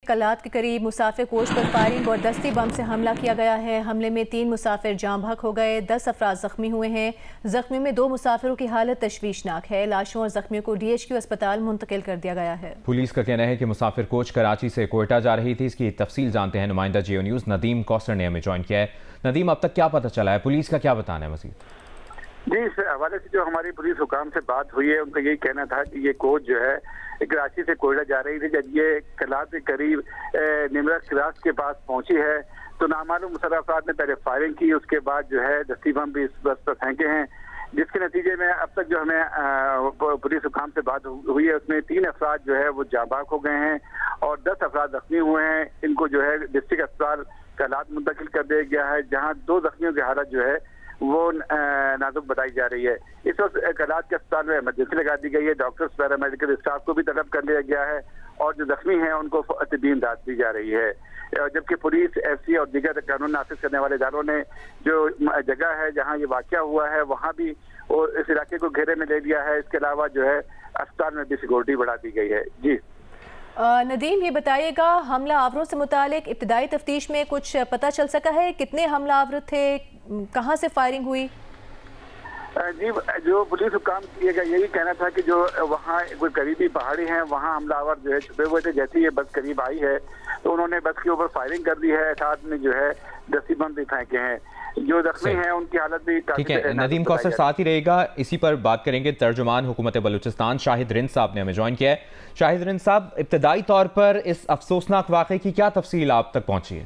کلات کے قریب مسافر کوچ پر فائرنگ اور دستی بم سے حملہ کیا گیا ہے۔ حملے میں 3 مسافر جاں بحق ہو گئے، 10 افراد زخمی ہوئے ہیں۔ زخمیوں میں 2 مسافروں کی حالت تشویشناک ہے۔ لاشوں اور زخمیوں کو DHQ اسپتال منتقل کر دیا گیا ہے۔ پولیس کا کہنا ہے کہ مسافر کوچ کراچی سے کوئٹہ جا رہی تھی۔ اس کی تفصیل جانتے ہیں نمائندہ جیو نیوز ندیم کوثر نے ہمیں جوائن کیا ہے۔ ندیم، اب تک کیا پتہ چلا ہے؟ پولیس کا کیا بتانا ہے مزید؟ جی، اس حوالے سے جو ہماری پولیس حکام سے بات ہوئی ہے ان کا یہی کہنا تھا کہ یہ کوچ جو ہے کراچی سے کوئٹہ جا رہی تھی۔ جب یہ کلات کے قریب نمرا کراس کے پاس پہنچی ہے تو نامعلوم مسلح افراد نے پہلے فائرنگ کی، اس کے بعد جو ہے دستی بم بھی اس بس پر پھینکے ہیں، جس کے نتیجے میں اب تک جو ہمیں پولیس حکام سے بات ہوئی ہے اس میں 3 افراد جو ہے وہ جاں بحق ہو گئے ہیں اور 10 افراد زخمی ہوئے ہیں۔ ان کو جو ہے ڈسٹرکٹ اسپتال کلات منتقل کر دیا گیا ہے، جہاں 2 زخمیوں کی حالت جو ہے وہ نازک بتائی جا رہی ہے۔ اس وقت کلات کے اسپتال میں ایمرجنسی لگا دی گئی ہے، ڈاکٹرز پیرامیڈیکل اسٹاف کو بھی طلب کر لیا گیا ہے اور جو زخمی ہیں ان کو طبی امداد دی جا رہی ہے، جبکہ پولیس، FCA اور دیگر قانون نافذ کرنے والے اداروں نے جو جگہ ہے جہاں یہ واقعہ ہوا ہے وہاں بھی اس علاقے کو گھیرے میں لے لیا ہے۔ اس کے علاوہ جو ہے اسپتال میں بھی سیکورٹی بڑھا دی گئی ہے۔ جی ندیم، یہ بتائیے گا حملہ آوروں سے متعلق ابتدائی تفتیش میں کچھ پتہ چل سکا ہے؟ کتنے حملہ آور تھے؟ کہاں سے فائرنگ ہوئی؟ جی، جو پولیس حکام کا یہی کہنا تھا کہ جو وہاں کوئی قریبی پہاڑی ہیں وہاں حملہ آور جو ہے چھپے ہوئے تھے۔ جیسے یہ بس قریب آئی ہے تو انہوں نے بس کے اوپر فائرنگ کر دی ہے، ساتھ میں جو ہے دستی بم بھی پھینکے ہیں۔ جو زخمی ہیں ان کی حالت بھی ٹھیک ہے۔ ندیم کوثر ساتھ ہی رہے گا، اسی پر بات کریں گے۔ ترجمان حکومت بلوچستان شاہد رند صاحب نے ہمیں جوائن کیا ہے۔ شاہد رند صاحب، ابتدائی طور پر اس افسوسناک واقعے کی کیا تفصیل آپ تک پہنچی ہے؟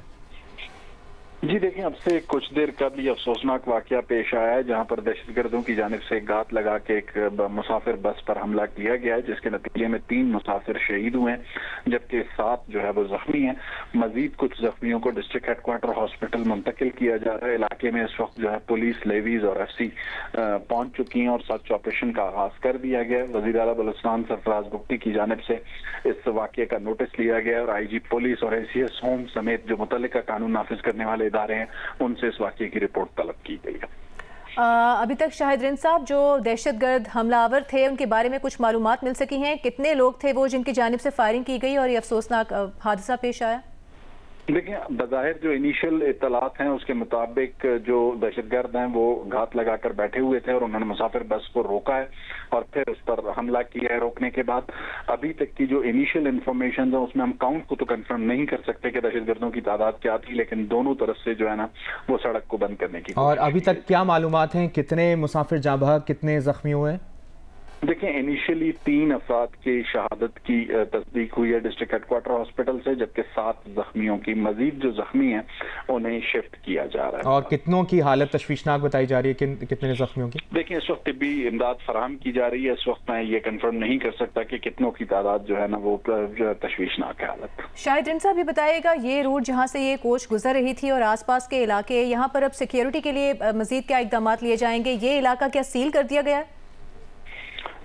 جی دیکھیں، اب سے کچھ دیر قبل یہ افسوسناک واقعہ پیش آیا ہے جہاں پر دہشت گردوں کی جانب سے گھات لگا کے ایک مسافر بس پر حملہ کیا گیا ہے، جس کے نتیجے میں 3 مسافر شہید ہوئے ہیں جبکہ 7 جو ہے وہ زخمی ہیں۔ مزید کچھ زخمیوں کو ڈسٹرکٹ ہیڈ کوارٹر ہاسپٹل منتقل کیا جا رہا ہے۔ علاقے میں اس وقت جو ہے پولیس، لیویز اور FCA پہنچ چکی ہیں اور سرچ آپریشن کا آغاز کر دیا گیا ہے۔ وزیر اعلیٰ بلوچستان سرفراز بگٹی کی جانب سے اس واقعے کا نوٹس لیا گیا ہے اور IG پولیس اور ACS ہوم سمیت جو متعلقہ قانون نافذ کرنے والے ادارے ہیں ان سے اس واقعے کی رپورٹ طلب کی گئی ہے۔ ابھی تک شاہد رند صاحب، جو دہشت گرد حملہ آور تھے ان کے بارے میں کچھ معلومات مل سکی ہیں؟ کتنے لوگ تھے وہ جن کی جانب سے فائرنگ کی گئی اور یہ افسوسناک حادثہ پیش آیا؟ دیکھیں، بظاہر جو انیشل اطلاعات ہیں اس کے مطابق جو دہشت گرد ہیں وہ گھات لگا کر بیٹھے ہوئے تھے اور انہوں نے مسافر بس کو روکا ہے اور پھر اس پر حملہ کیا ہے۔ روکنے کے بعد ابھی تک کی جو انیشل انفارمیشن ہے اس میں ہم کاؤنٹ کو تو کنفرم نہیں کر سکتے کہ دہشت گردوں کی تعداد کیا تھی، لیکن دونوں طرف سے جو ہے نا وہ سڑک کو بند کرنے کی۔ اور ابھی تک کیا معلومات ہیں؟ کتنے مسافر جاں بحق، کتنے زخمی ہوئے؟ دیکھیں، انیشلی 3 افراد کی شہادت کی تصدیق ہوئی ہے ڈسٹرکٹ ہیڈ کوارٹر ہاسپٹل سے، جبکہ 7 زخمیوں کی، مزید جو زخمی ہیں انہیں شفٹ کیا جا رہا ہے۔ اور کتنوں کی حالت تشویشناک بتائی جا رہی ہے؟ کتنے زخمیوں کی؟ دیکھیں، اس وقت طبی امداد فراہم کی جا رہی ہے۔ اس وقت میں یہ کنفرم نہیں کر سکتا کہ کتنوں کی تعداد جو ہے نا وہ تشویشناک ہے حالت۔ شاہد رند صاحب، یہ بتائیے گا یہ روٹ جہاں سے یہ کوچ گزر رہی تھی اور آس پاس کے علاقے، یہاں پر اب سیکیورٹی کے لیے مزید کیا اقدامات لیے جائیں گے؟ یہ علاقہ کیا سیل کر دیا گیا ہے؟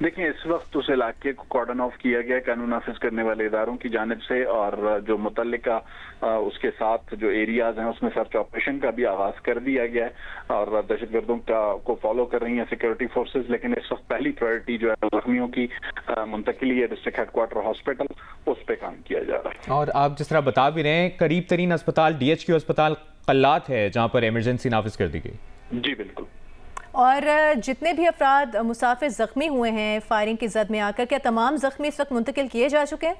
دیکھیں، اس وقت اس علاقے کو کارڈن آف کیا گیا قانون نافذ کرنے والے اداروں کی جانب سے اور جو متعلقہ اس کے ساتھ جو ایریاز ہیں اس میں سرچ آپریشن کا بھی آغاز کر دیا گیا ہے اور دہشت گردوں کو فالو کر رہی ہیں سیکورٹی فورسز، لیکن اس وقت پہلی پرائرٹی جو ہے زخمیوں کی منتقلی ہے ڈسٹرکٹ ہیڈ کوارٹر ہاسپٹل، اس پہ کام کیا جا رہا ہے۔ اور آپ جس طرح بتا بھی رہے ہیں، قریب ترین اسپتال DHQ اسپتال کلات ہے جہاں پر ایمرجنسی نافذ کر دی گئی۔ جی بالکل۔ اور جتنے بھی افراد مسافر زخمی ہوئے ہیں فائرنگ کی زد میں آ کر، کیا تمام زخمی اس وقت منتقل کیے جا چکے ہیں؟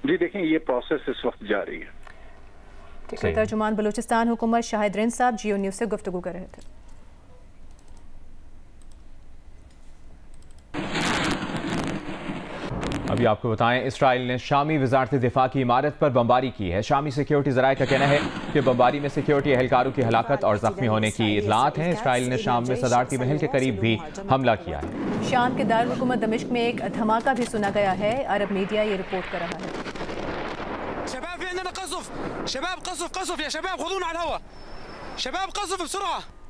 جی دیکھیں، یہ پروسیس اس وقت جاری ہے۔ ترجمان بلوچستان حکومت شاہد رند صاحب جیو نیوز سے گفتگو کر رہے تھے۔ ابھی آپ کو بتائیں، اسرائیل نے شامی وزارت دفاع کی عمارت پر بمباری کی ہے۔ شامی سیکیورٹی ذرائع کا کہنا ہے کہ بمباری میں سیکیورٹی اہلکاروں کی ہلاکت اور زخمی ہونے کی اطلاعات ہیں۔ اسرائیل نے شام میں صدارتی محل کے قریب بھی حملہ کیا ہے۔ شام کے دارالحکومت دمشق میں ایک دھماکہ بھی سنا گیا ہے، عرب میڈیا یہ رپورٹ کر رہا ہے۔ شباب في عندنا قصف، شباب قصف قصف يا شباب، خذونا على الهواء، شباب قصف بسرعة،